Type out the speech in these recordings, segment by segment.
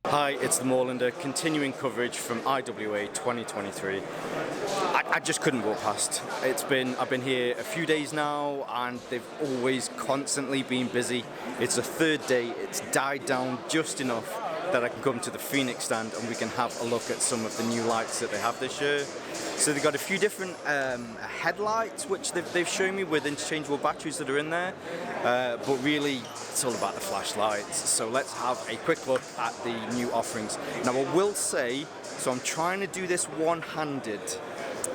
Hi, it's the Moorlander, continuing coverage from IWA 2023. I just couldn't walk past. I've been here a few days now and they've always constantly been busy. It's the third day, it's died down just enough that I can come to the Fenix stand and we can have a look at some of the new lights that they have this year. So they've got a few different headlights which they've shown me with interchangeable batteries that are in there, but really it's all about the flashlights. So let's have a quick look at the new offerings. Now I will say, so I'm trying to do this one-handed,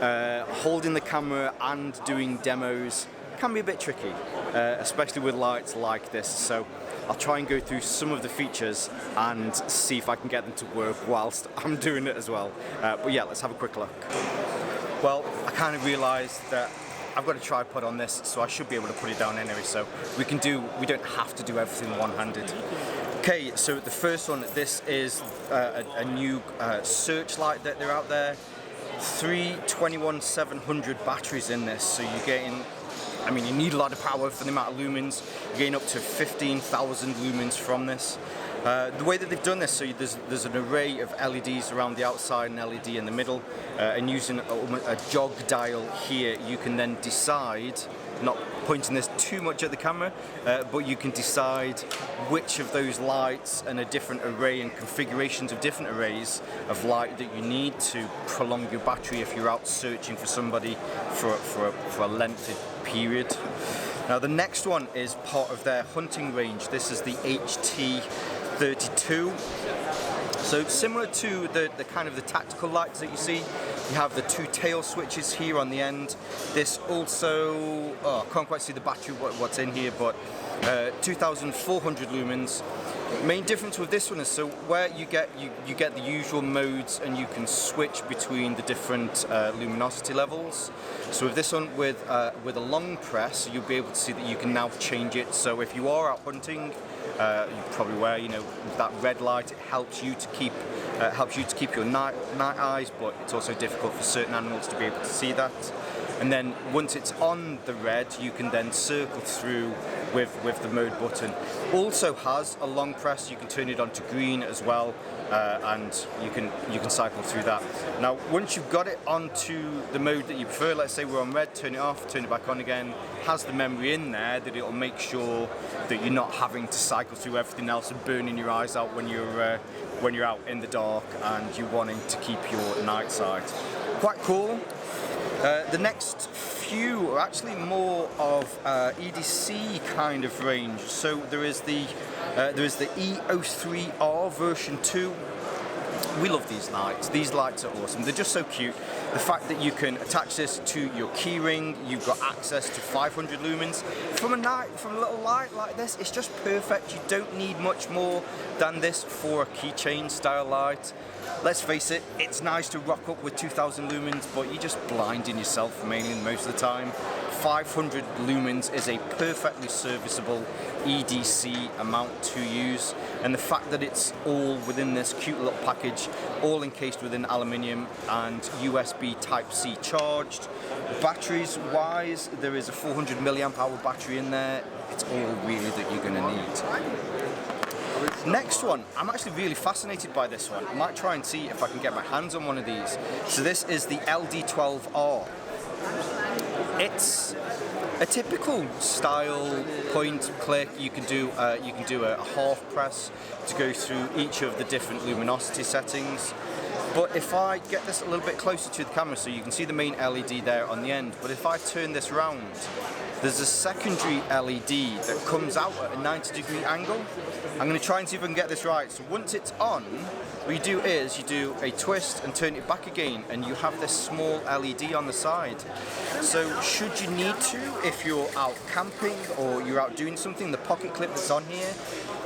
holding the camera and doing demos can be a bit tricky, especially with lights like this. So I'll try and go through some of the features and see if I can get them to work whilst I'm doing it as well. But yeah, let's have a quick look. Well, I kind of realised that I've got a tripod on this, so I should be able to put it down anyway, so we don't have to do everything one-handed. Okay, so the first one, this is a new searchlight that they're out there. 3 21700 batteries in this, so you're getting, I mean, you need a lot of power for the amount of lumens. You're getting up to 15,000 lumens from this. The way that they've done this, so there's an array of LEDs around the outside and LED in the middle, and using a jog dial here, you can then decide, not pointing this too much at the camera, but you can decide which of those lights and a different array and configurations of different arrays of light that you need to prolong your battery if you're out searching for somebody for a lengthy period. Now the next one is part of their hunting range. This is the HT32. So similar to the kind of the tactical lights that you see, you have the 2 tail switches here on the end. This also, I can't quite see the battery what's in here, but 2,400 lumens. Main difference with this one is, so where you get the usual modes and you can switch between the different luminosity levels. So with this one, with a long press, you'll be able to see that you can now change it. So if you are out hunting, you probably wear, you know, that red light. It helps you to keep your night eyes, but it's also difficult for certain animals to be able to see that. And then once it's on the red, you can then circle through with the mode button. Also has a long press. You can turn it on to green as well, and you can cycle through that. Now once you've got it onto the mode that you prefer, let's say we're on red, turn it off, turn it back on again, has the memory in there that it'll make sure that you're not having to cycle through everything else and burning your eyes out when you're out in the dark and you're wanting to keep your night sight. Quite cool. The next few are actually more of EDC kind of range. So there is the E03R version 2. We love these lights. These lights are awesome. They're just so cute. The fact that you can attach this to your keyring, you've got access to 500 lumens. From a little light like this, it's just perfect. You don't need much more than this for a keychain style light. Let's face it, it's nice to rock up with 2,000 lumens, but you're just blinding yourself mainly most of the time. 500 lumens is a perfectly serviceable EDC amount to use, and the fact that it's all within this cute little package, all encased within aluminium and USB Type-C charged. Batteries wise, there is a 400 milliamp hour battery in there. It's all really that you're going to need. Next one, I'm actually really fascinated by this one. I might try and see if I can get my hands on one of these. So this is the LD12R. It's a typical style point click. You can do a half press to go through each of the different luminosity settings. But if I get this a little bit closer to the camera, so you can see the main LED there on the end, but if I turn this around, there's a secondary LED that comes out at a 90-degree angle. I'm going to try and see if I can get this right. So once it's on, what you do is you do a twist and turn it back again, and you have this small LED on the side. So should you need to, if you're out camping or you're out doing something, the pocket clip that's on here,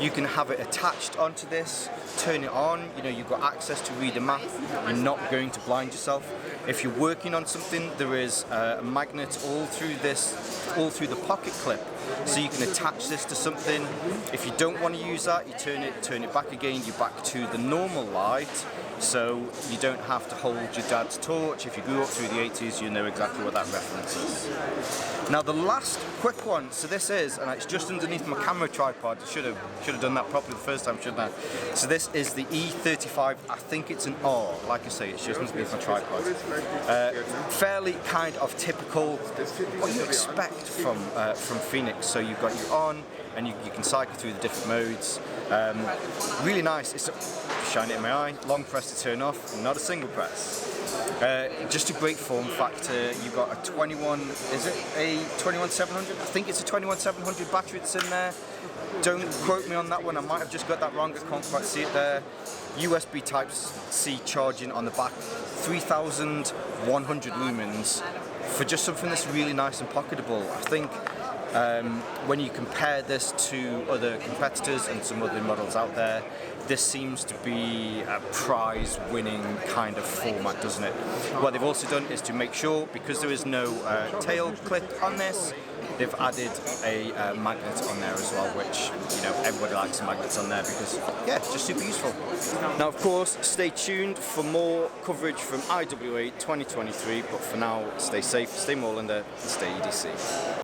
you can have it attached onto this, turn it on, you know, you've got access to read a map, you're not going to blind yourself. If you're working on something, there is a magnet all through the pocket clip, so you can attach this to something. If you don't want to use that, you turn it back again, you're back to the normal light, so you don't have to hold your dad's torch. If you grew up through the 80s, you know exactly what that reference is. Now the last quick one, so this is, and it's just underneath my camera tripod. I should have done that properly the first time, shouldn't I? So this is the E35. I think it's an R. Like I say, it's just underneath my tripod. Fairly kind of typical what you expect from Fenix. So you've got your on, and you can cycle through the different modes. Really nice. It's shine it in my eye. Long press to turn off, not a single press. Just a great form factor. You've got a 21. Is it a 21700? I think it's a 21700 battery that's in there. Don't quote me on that one. I might have just got that wrong. I can't quite see it there. USB Type-C charging on the back. 3,100 lumens for just something that's really nice and pocketable. I think when you compare this to other competitors and some other models out there, this seems to be a prize-winning kind of format, doesn't it? What they've also done is to make sure, because there is no tail clip on this, they've added a magnet on there as well, which, you know, everybody likes magnets on there because, yeah, it's just super useful. Now, of course, stay tuned for more coverage from IWA 2023, but for now, stay safe, stay Moorlander, and stay EDC.